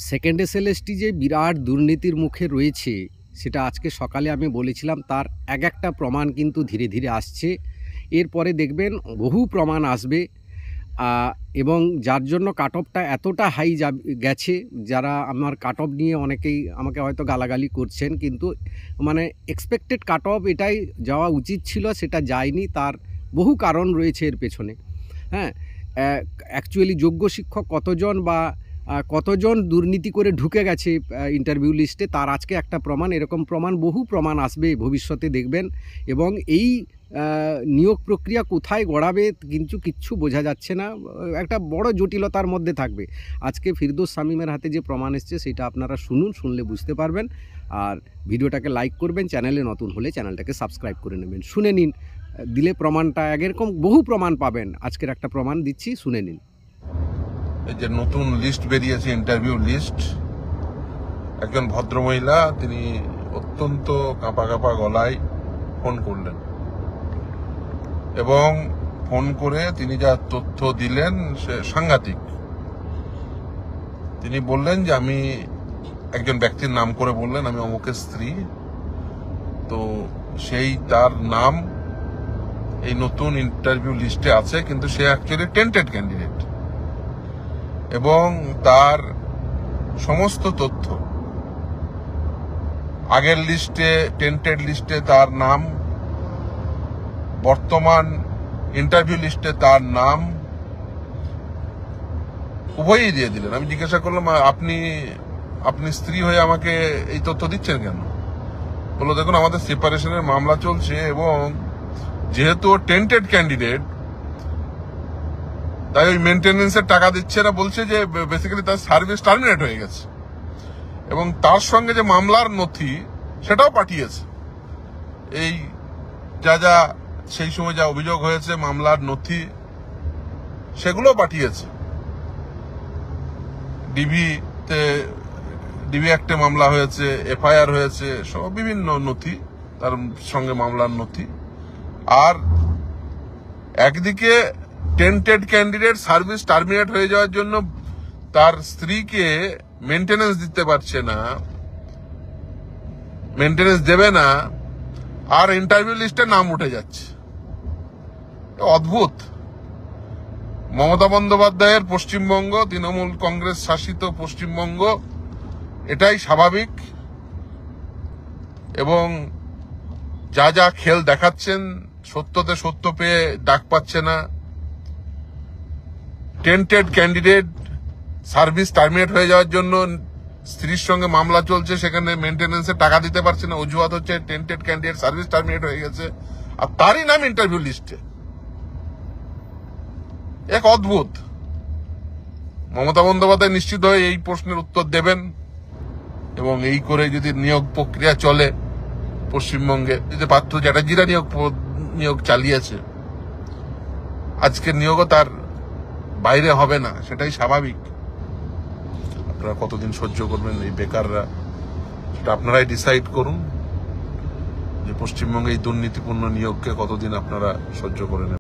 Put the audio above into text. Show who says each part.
Speaker 1: Second SLST যে বিরাট দুর্নীতির মুখে রয়েছে সেটা আজকে সকালে আমি বলেছিলাম, তার এক একটা প্রমাণ কিন্তু ধীরে ধীরে আসছে। এরপরে দেখবেন বহু প্রমাণ আসবে, এবং যার জন্য কাট অফটা এতটা হাই গেছে, যারা আমার কাট অফ নিয়ে অনেকেই আমাকে হয়তো গালাগালি করছেন, কিন্তু মানে এক্সপেক্টেড কাট অফ এটাই যাওয়া উচিত ছিল, সেটা যায়নি। তার বহু কারণ রয়েছে এর পেছনে। হ্যাঁ, অ্যাকচুয়ালি যোগ্য শিক্ষক কতজন বা কতজন দুর্নীতি করে ঢুকে গেছে ইন্টারভিউ লিস্টে, তার আজকে একটা প্রমাণ। এরকম প্রমাণ, বহু প্রমাণ আসবে ভবিষ্যতে দেখবেন। এবং এই নিয়োগ প্রক্রিয়া কোথায় গড়াবে কিন্তু কিচ্ছু বোঝা যাচ্ছে না, একটা বড় জটিলতার মধ্যে থাকবে। আজকে ফিরদৌস শামীমের হাতে যে প্রমাণ এসছে সেটা আপনারা শুনুন, শুনলে বুঝতে পারবেন। আর ভিডিওটাকে লাইক করবেন, চ্যানেলে নতুন হলে চ্যানেলটাকে সাবস্ক্রাইব করে নেবেন। শুনে নিন, দিলে প্রমাণটা এরকম বহু প্রমাণ পাবেন। আজকের একটা প্রমাণ দিচ্ছি, শুনে নিন।
Speaker 2: এই যে নতুন লিস্ট বেরিয়েছে, ইন্টারভিউ লিস্ট, একজন ভদ্রমহিলা তিনি অত্যন্ত কাঁপা কাঁপা গলায় ফোন করলেন এবং ফোন করে তিনি যা তথ্য দিলেন সে সাংঘাতিক। তিনি বললেন যে আমি একজন ব্যক্তির নাম করে বললেন আমি অমুকের স্ত্রী, তো সেই তার নাম এই নতুন ইন্টারভিউ লিস্টে আছে, কিন্তু সে অ্যাকচুয়ালি টেন্টেড ক্যান্ডিডেট এবং তার সমস্ত তথ্য আগের লিস্টে, টেন্টেড লিস্টে তার নাম, বর্তমান ইন্টারভিউ লিস্টে তার নাম, উভয়ই দিয়ে দিলেন। আমি জিজ্ঞাসা করলাম আপনি স্ত্রী হয়ে আমাকে এই তথ্য দিচ্ছেন কেন? বললো দেখুন আমাদের সেপারেশনের মামলা চলছে এবং যেহেতু টেন্টেড ক্যান্ডিডেট তাই ওই মেনটেনেন্সের টাকা দিচ্ছে না, বলছে যে বেসিক্যালি তার সার্ভিস টার্মিনেট হয়ে গেছে এবং তার সঙ্গে যে মামলার নথি সেটাও পাঠিয়েছে। এই যা সেই সময় যা অভিযোগ হয়েছে মামলার নথি সেগুলো পাঠিয়েছে। ডিবি অ্যাক্টে মামলা হয়েছে, এফআইআর হয়েছে, সব বিভিন্ন নথি, তার সঙ্গে মামলার নথি। আর একদিকে টেন্টেড ক্যান্ডিডেট সার্ভিস টার্মিনেট হয়ে যাওয়ার জন্য তার স্ত্রীকে মেনটেনেন্স দিতে পারছে না, মেনটেনেন্স দেবে না, আর ইন্টারভিউ লিস্টে নাম উঠে যাচ্ছে। অদ্ভুত। মমতা বন্দ্যোপাধ্যায়ের পশ্চিমবঙ্গ, তৃণমূল কংগ্রেস শাসিত পশ্চিমবঙ্গ, এটাই স্বাভাবিক। এবং যা খেল দেখাচ্ছেন, সত্যতে সত্য পেয়ে ডাক পাচ্ছে না। টেন্টেড ক্যান্ডিডেট সার্ভিস টার্মিনেট হয়ে যাওয়ার জন্য স্ত্রীর সঙ্গে মামলা চলছে, সেখানে মেনটেনেন্সের টাকা দিতে পারছে না, অজুহাত হচ্ছে টেন্টেড ক্যান্ডিডেট সার্ভিস টার্মিনেট হয়ে গেছে, আর তারই নাম ইন্টারভিউ লিস্টে। এক অদ্ভুত। মমতা বন্দ্যোপাধ্যায় নিশ্চিত হয়ে এই প্রশ্নের উত্তর দেবেন এবং এই করে যদি নিয়োগ প্রক্রিয়া চলে পশ্চিমবঙ্গে, যদি পার্থ চ্যাটার্জিরা নিয়োগ চালিয়েছে, আজকের নিয়োগও তার বাইরে হবে না, সেটাই স্বাভাবিক। আপনারা কতদিন সহ্য করবেন এই বেকাররা, সেটা আপনারাই ডিসাইড করুন যে পশ্চিমবঙ্গে এই দুর্নীতিপূর্ণ নিয়োগকে কতদিন আপনারা সহ্য করে নেবেন।